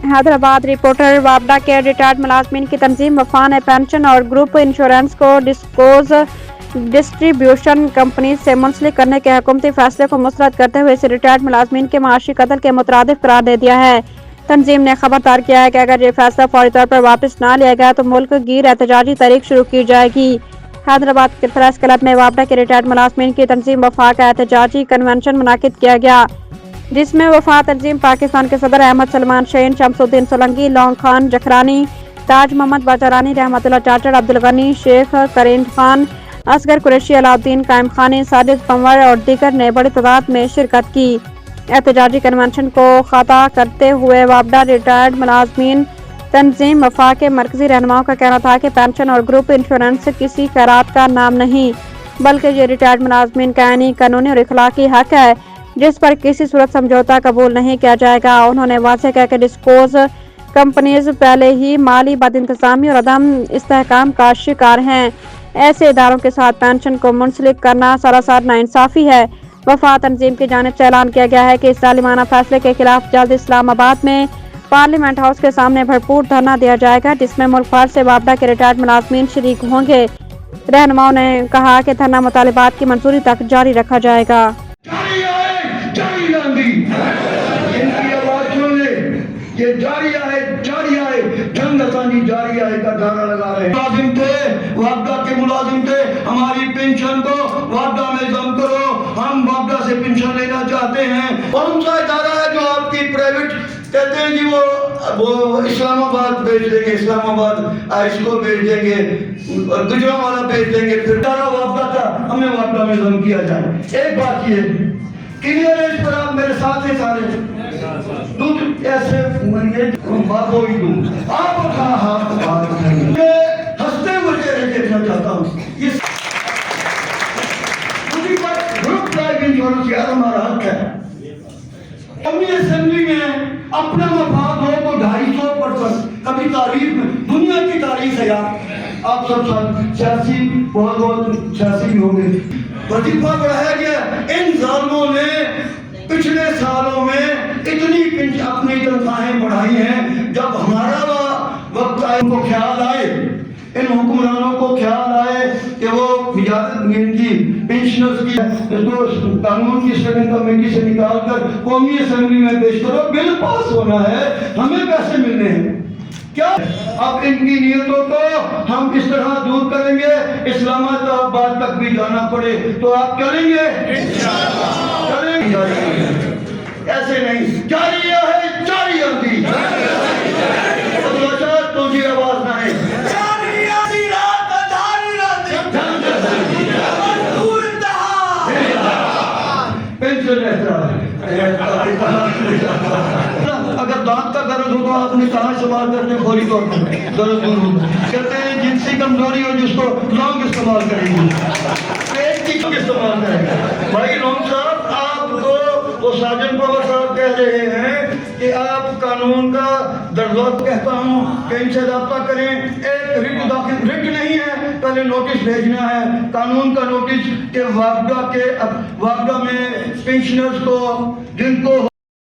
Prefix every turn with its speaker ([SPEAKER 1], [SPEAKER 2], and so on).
[SPEAKER 1] Hyderabad reporter वापडा के retired मुलाजमीन की तंजीम वफा ने पेंशन और ग्रुप इंश्योरेंस को डिस्ट्रीब्यूशन कंपनी से मुंसलिक करने के हुकूमती फैसले को मुस्तरद करते हुए इसे रिटायर्ड मुलाजमीन के माशी कत्ल के मुतरादिफ करार दे दिया है। तंजीम ने खबरदार किया है कि अगर ये फैसला फौरी तौर पर वापस न लिया गया तो मुल्क गिर एहतजाजी तहरीक शुरू की जाएगी। हैदराबाद के प्रेस क्लब में वापडा के रिटायर्ड मुलाजमीन की तंजीम वफा का एहतजाजी कन्वेंशन मुनाकिद किया गया, जिसमें वफा तंजीम पाकिस्तान के सदर अहमद सलमान शहीन, शमसुद्दीन सोलंकी, लौंग खान जखरानी, ताज मोहम्मद बाजारानी, रहमतुल्लाह चाचड़, अब्दुल गनी, शेख करीम खान, असगर कुरैशी, अलाउद्दीन कायम खानी, साजिद पंवर और दीगर ने बड़ी तादाद में शिरकत की। एहतजाजी कन्वेंशन को खता करते हुए वापडा रिटायर्ड मुलाजमीन तंजीम वफा के मरकजी रहनुमाओं का कहना था कि पेंशन और ग्रुप इंश्योरेंस किसी खैरात का नाम नहीं, बल्कि ये रिटायर्ड मुलाजमीन का आईनी, कानूनी और इखलाकी हक है जिस पर किसी सूरत समझौता कबूल नहीं किया जाएगा। उन्होंने वाज़ेह किया कि डिस्पोज कंपनीज पहले ही माली बदइंतज़ामी और अदम इस्तेहकाम का शिकार हैं। ऐसे इदारों के साथ पेंशन को मुंसलिक करना सरासर नाइंसाफी है। वफा तंजीम की जानिब से ऐलान किया गया है कि इस जालिमाना फैसले के खिलाफ जल्द इस्लामाबाद में पार्लियामेंट हाउस के सामने भरपूर धरना दिया जाएगा, जिसमें मुल्क भर से वापडा के रिटायर्ड मुलाजमीन शरीक होंगे। रहनुमाओं ने कहा कि धरना मुतालिबात की मंजूरी तक जारी रखा जाएगा।
[SPEAKER 2] ये जारिया है जंग असानी जारिया है का नारा लगा रहे हैं। मुलाजिम थे, वापडा के मुलाजिम थे, हमारी पेंशन को वापडा में जम करो, हम वापडा से पेंशन लेना चाहते हैं। कौन सा इदारा है जो आपकी प्राइवेट कहते हैं जी वो इस्लामाबाद भेज देंगे, इस्लामाबाद इसको भेज देंगे, गुजरांवाला भेज देंगे, फिर तारा वापडा था, हमें वापडा में जम किया जाए। एक बात ये क्लियर है, इस पर आप मेरे साथ हैं सारे दूध ऐसे बातों ही दूं आप हंसते हुए चेहरे देखना चाहता हूँ। ग्रुप लाइफ इंश्योरेंस यार हमारा हक है। कौमी असेंबली में अपना मफाद हो तो 250% कभी तारीफ में दुनिया की तारीफ है यार। आप सब सियासी बहुत सियासी भी होंगे, वजीफा बढ़ाया गया। इन जालिमों ने पिछले सालों में इतनी अपनी तनख्वाहें बढ़ाई हैं, जब हमारा वक्त आए उनको ख्याल आए, इन हुक्मरानों को ख्याल आए कि वो इनकी पेंशनर्स की कानून की स्टैंडिंग कमेटी से निकाल कर कौमी असेंबली में पेश करो, बिल पास होना है, हमें पैसे मिलने हैं। क्या अब इनकी नियतों को हम इस तरह दूर करेंगे, इस्लामाबाद तक भी जाना पड़े तो आप चलेंगे? ऐसे नहीं, जारिया है जारिया की तुझे आवाज ना है। पेंशन अगर दांत का दर्द हो तो आपने कहा इस्तेमाल करते हैं, फौरी तौर पर दर्द दूर होता है। कहते हैं जिनसी कमजोरी हो जिसको लौंग इस्तेमाल करेंगे, पेट की इस्तेमाल करेंगे। भाई लौंग साहब आपको वो साजन पवार साहब कह रहे हैं कि आप कानून का दर्जा कहता हूँ कि इनसे रब्ता करें। एक रिट नहीं है, पहले नोटिस भेजना है, कानून का नोटिस के वापडा में पेंशनर्स को जिनको